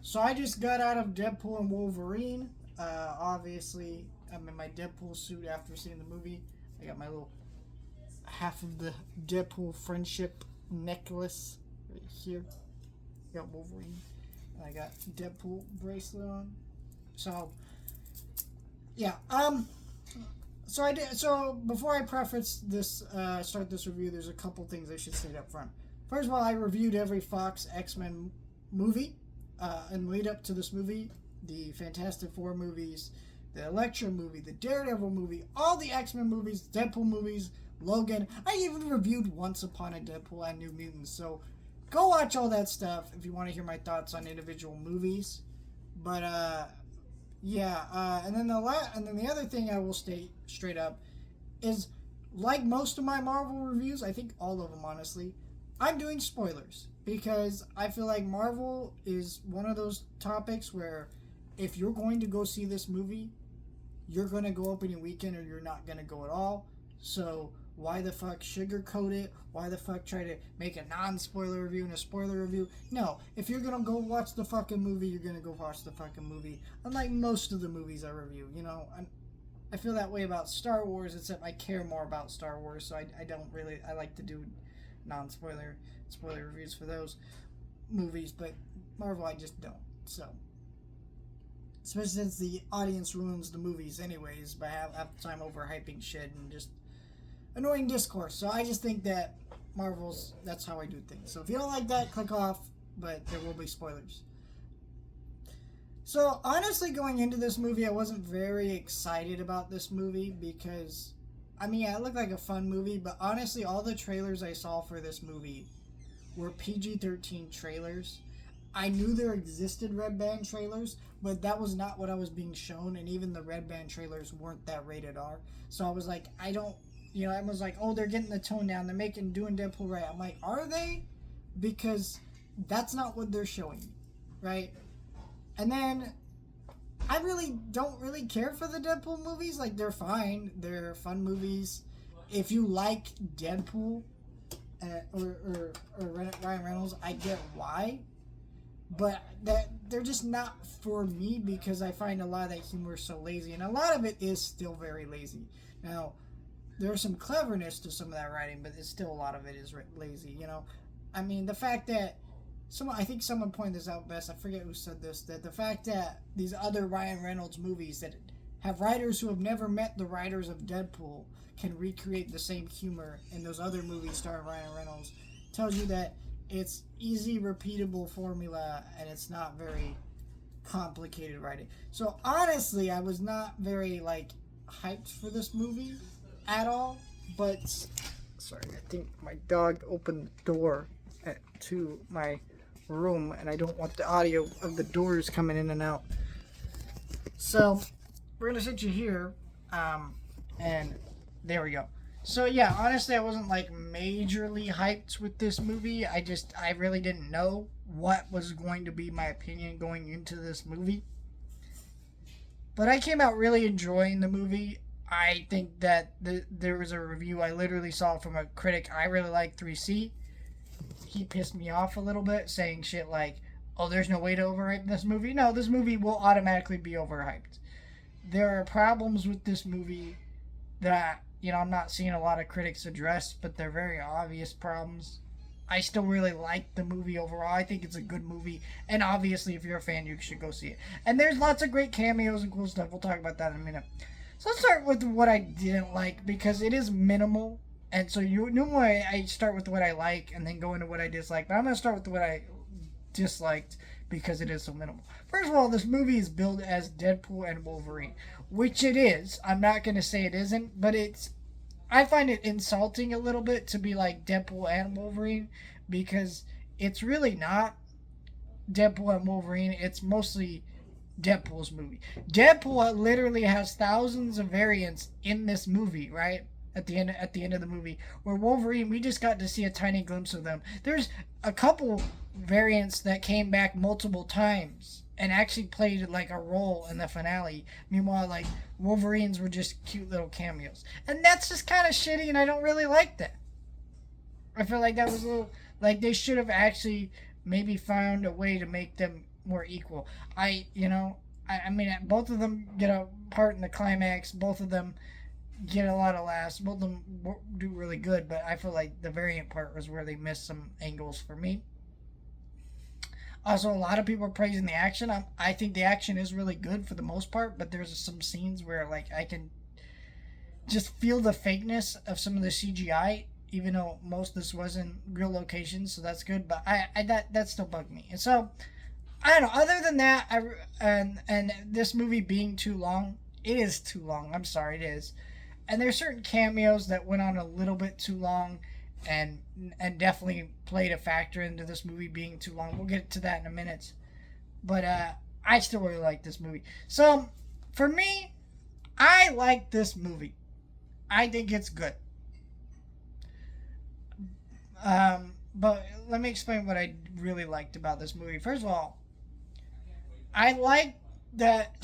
So I just got out of Deadpool and Wolverine. Obviously, I'm in my Deadpool suit after seeing the movie. I got my little half of the Deadpool friendship necklace right here. I got Wolverine. And I got Deadpool bracelet on. So, yeah. So I did. So before I preface this, start this review, there's a couple things I should say up front. First of all, I reviewed every Fox X-Men movie. In lead up to this movie, the Fantastic Four movies, the Elektra movie, the Daredevil movie, all the X-Men movies, Deadpool movies, Logan. I even reviewed Once Upon a Deadpool and New Mutants. So go watch all that stuff if you want to hear my thoughts on individual movies. But and then the other thing I will state straight up is, like most of my Marvel reviews, I think all of them honestly, I'm doing spoilers because I feel like Marvel is one of those topics where if you're going to go see this movie, you're going to go opening weekend or you're not going to go at all. So why the fuck sugarcoat it? Why the fuck try to make a non-spoiler review and a spoiler review? No, if you're going to go watch the fucking movie, you're going to go watch the fucking movie. Unlike most of the movies I review, you know, I feel that way about Star Wars, except I care more about Star Wars, so I like to do non-spoiler reviews for those movies, but Marvel I just don't. So, especially since the audience ruins the movies anyways by half the time overhyping shit and just annoying discourse. So I just think that that's how I do things. So if you don't like that, click off, but there will be spoilers. So honestly, going into this movie, I wasn't very excited about this movie because it looked like a fun movie, but honestly, all the trailers I saw for this movie were PG-13 trailers. I knew there existed Red Band trailers, but that was not what I was being shown, and even the Red Band trailers weren't that rated R. So I was like, everyone's like, oh, they're getting the tone down, they're doing Deadpool right. I'm like, are they? Because that's not what they're showing me, right? And then I really don't really care for the Deadpool movies. Like, they're fine. They're fun movies. If you like Deadpool or Ryan Reynolds, I get why. But they're just not for me because I find a lot of that humor so lazy. And a lot of it is still very lazy. Now, there's some cleverness to some of that writing, but it's still a lot of it is lazy, you know. The fact that I think someone pointed this out best. I forget who said this. That the fact that these other Ryan Reynolds movies that have writers who have never met the writers of Deadpool can recreate the same humor in those other movies starring Ryan Reynolds tells you that it's easy, repeatable formula, and it's not very complicated writing. So honestly, I was not very hyped for this movie at all. But sorry, I think my dog opened the door to my room, and I don't want the audio of the doors coming in and out. So we're gonna sit you here, and there we go. So yeah, honestly, I wasn't majorly hyped with this movie. I really didn't know what was going to be my opinion going into this movie. But I came out really enjoying the movie. I think that there was a review I literally saw from a critic I really like, 3C. He pissed me off a little bit, saying shit like, oh, there's no way to overhype this movie. No, this movie will automatically be overhyped. There are problems with this movie that, I'm not seeing a lot of critics address, but they're very obvious problems. I still really like the movie overall. I think it's a good movie, and obviously, if you're a fan, you should go see it. And there's lots of great cameos and cool stuff. We'll talk about that in a minute. So let's start with what I didn't like, because it is minimal. And so normally I start with what I like and then go into what I dislike. But I'm going to start with what I disliked because it is so minimal. First of all, this movie is billed as Deadpool and Wolverine, which it is. I'm not going to say it isn't, but I find it insulting a little bit to be like Deadpool and Wolverine, because it's really not Deadpool and Wolverine. It's mostly Deadpool's movie. Deadpool literally has thousands of variants in this movie, right? At the end of the movie, where Wolverine, we just got to see a tiny glimpse of them. There's a couple variants that came back multiple times and actually played a role in the finale. Meanwhile, Wolverines were just cute little cameos, and that's just kind of shitty, and I don't really like that. I feel like that was a little they should have actually maybe found a way to make them more equal. I mean, both of them get a part in the climax. Both of them get a lot of laughs. Both of them do really good, but I feel like the variant part was where they missed some angles for me. Also, a lot of people are praising the action. I think the action is really good for the most part, but there's some scenes where like I can just feel the fakeness of some of the CGI, even though most of this was in real locations, so that's good. But that still bugged me. And so I don't know. Other than that, and this movie being too long, it is too long. I'm sorry, it is. And there's certain cameos that went on a little bit too long, and definitely played a factor into this movie being too long. We'll get to that in a minute. But I still really like this movie. So for me, I like this movie. I think it's good. But let me explain what I really liked about this movie. First of all, I like that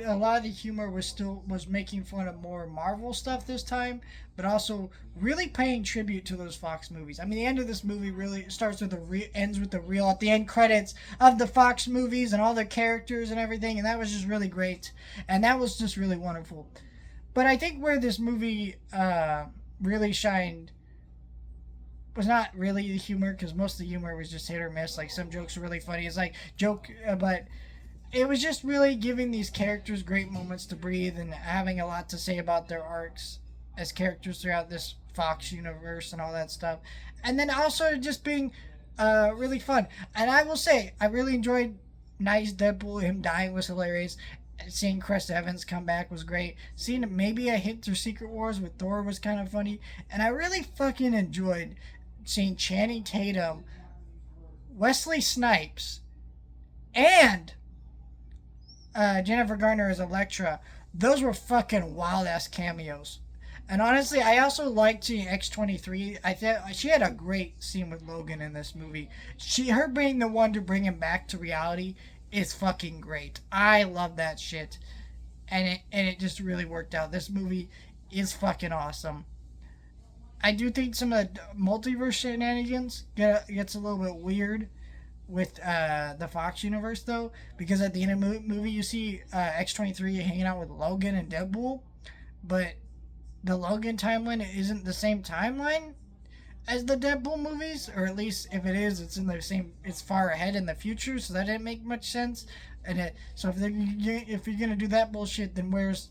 a lot of the humor was making fun of more Marvel stuff this time, but also really paying tribute to those Fox movies. I mean, the end of this movie really starts with ends with the real at the end credits of the Fox movies and all their characters and everything, and that was just really great, and that was just really wonderful. But I think where this movie really shined was not really the humor, because most of the humor was just hit or miss. Like, some jokes were really funny. It's like but it was just really giving these characters great moments to breathe and having a lot to say about their arcs as characters throughout this Fox universe and all that stuff. And then also just being really fun. And I will say, I really enjoyed Nice Deadpool. Him dying was hilarious. Seeing Chris Evans come back was great. Seeing maybe a hint through Secret Wars with Thor was kind of funny. And I really fucking enjoyed seeing Channing Tatum, Wesley Snipes, and Jennifer Garner as Elektra. Those were fucking wild ass cameos. And honestly, I also liked seeing X-23. I thought she had a great scene with Logan in this movie. Her being the one to bring him back to reality is fucking great. I love that shit. And it just really worked out. This movie is fucking awesome. I do think some of the multiverse shenanigans gets a little bit weird with the Fox universe, though, because at the end of the movie you see X-23 hanging out with Logan and Deadpool, but the Logan timeline isn't the same timeline as the Deadpool movies, or at least if it is, it's far ahead in the future, so that didn't make much sense. So if you're gonna do that bullshit, then where's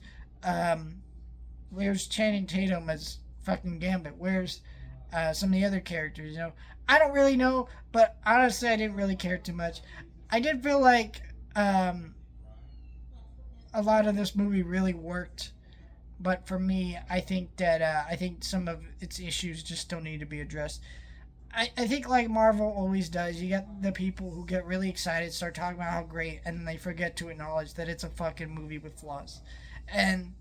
Channing Tatum as fucking Gambit? Where's some of the other characters? I don't really know, but honestly, I didn't really care too much. I did feel like a lot of this movie really worked, but for me, I think that I think some of its issues just still need to be addressed. I think like Marvel always does, you get the people who get really excited, start talking about how great, and then they forget to acknowledge that it's a fucking movie with flaws. And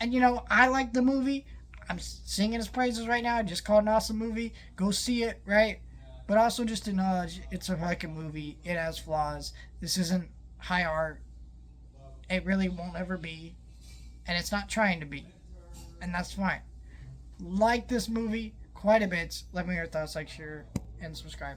I like the movie. I'm singing its praises right now. I just called it an awesome movie. Go see it, right? But also just acknowledge it's a fucking movie. It has flaws. This isn't high art. It really won't ever be. And it's not trying to be. And that's fine. Like this movie quite a bit. Let me know your thoughts, like, share, and subscribe.